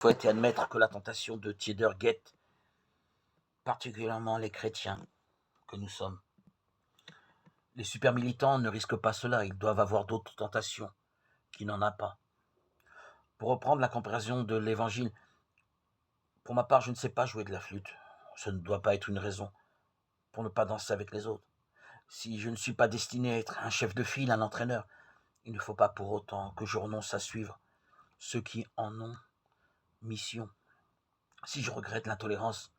faut être et admettre que la tentation de tiédeur guette particulièrement les chrétiens que nous sommes. Les super militants ne risquent pas cela, ils doivent avoir d'autres tentations qui n'en a pas. Pour reprendre la comparaison de l'évangile, pour ma part, je ne sais pas jouer de la flûte. Ce ne doit pas être une raison pour ne pas danser avec les autres. Si je ne suis pas destiné à être un chef de file, un entraîneur, il ne faut pas pour autant que je renonce à suivre ceux qui en ont mission. Si je regrette l'intolérance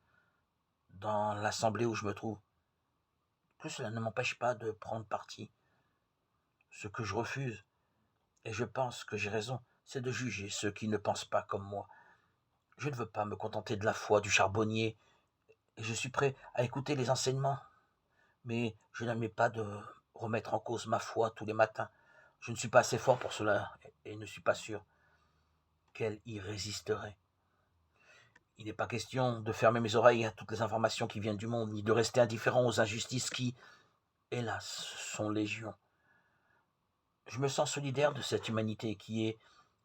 dans l'assemblée où je me trouve, que cela ne m'empêche pas de prendre parti. Ce que je refuse, et je pense que j'ai raison, c'est de juger ceux qui ne pensent pas comme moi. Je ne veux pas me contenter de la foi du charbonnier, et je suis prêt à écouter les enseignements, mais je n'admets pas de remettre en cause ma foi tous les matins. Je ne suis pas assez fort pour cela, et ne suis pas sûr qu'elle y résisterait. Il n'est pas question de fermer mes oreilles à toutes les informations qui viennent du monde, ni de rester indifférent aux injustices qui, hélas, sont légion. Je me sens solidaire de cette humanité qui est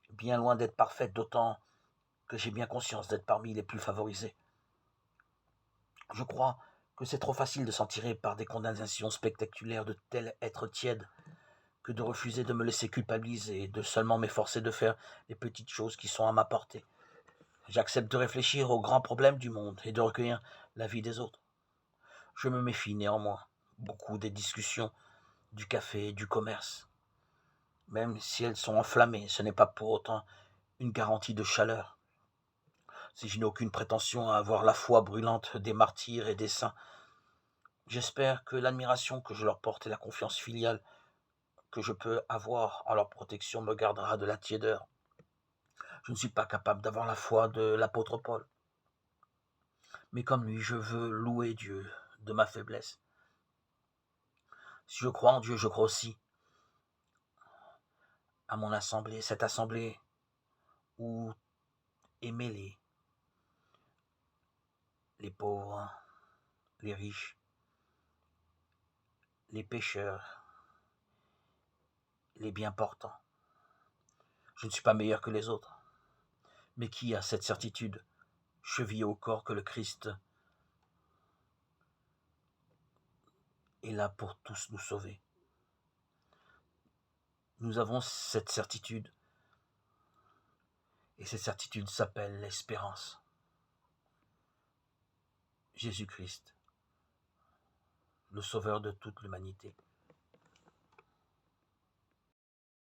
bien loin d'être parfaite, d'autant que j'ai bien conscience d'être parmi les plus favorisés. Je crois que c'est trop facile de s'en tirer par des condamnations spectaculaires de tel être tiède que de refuser de me laisser culpabiliser et de seulement m'efforcer de faire les petites choses qui sont à ma portée. J'accepte de réfléchir aux grands problèmes du monde et de recueillir l'avis des autres. Je me méfie néanmoins beaucoup des discussions du café et du commerce. Même si elles sont enflammées, ce n'est pas pour autant une garantie de chaleur. Si je n'ai aucune prétention à avoir la foi brûlante des martyrs et des saints, j'espère que l'admiration que je leur porte et la confiance filiale que je peux avoir en leur protection me gardera de la tiédeur. Je ne suis pas capable d'avoir la foi de l'apôtre Paul. Mais comme lui, je veux louer Dieu de ma faiblesse. Si je crois en Dieu, je crois aussi à mon assemblée, cette assemblée où est mêlée les pauvres, les riches, les pécheurs, les bien portants. Je ne suis pas meilleur que les autres. Mais qui a cette certitude, chevillée au corps, que le Christ est là pour tous nous sauver? Nous avons cette certitude, et cette certitude s'appelle l'espérance. Jésus-Christ, le sauveur de toute l'humanité.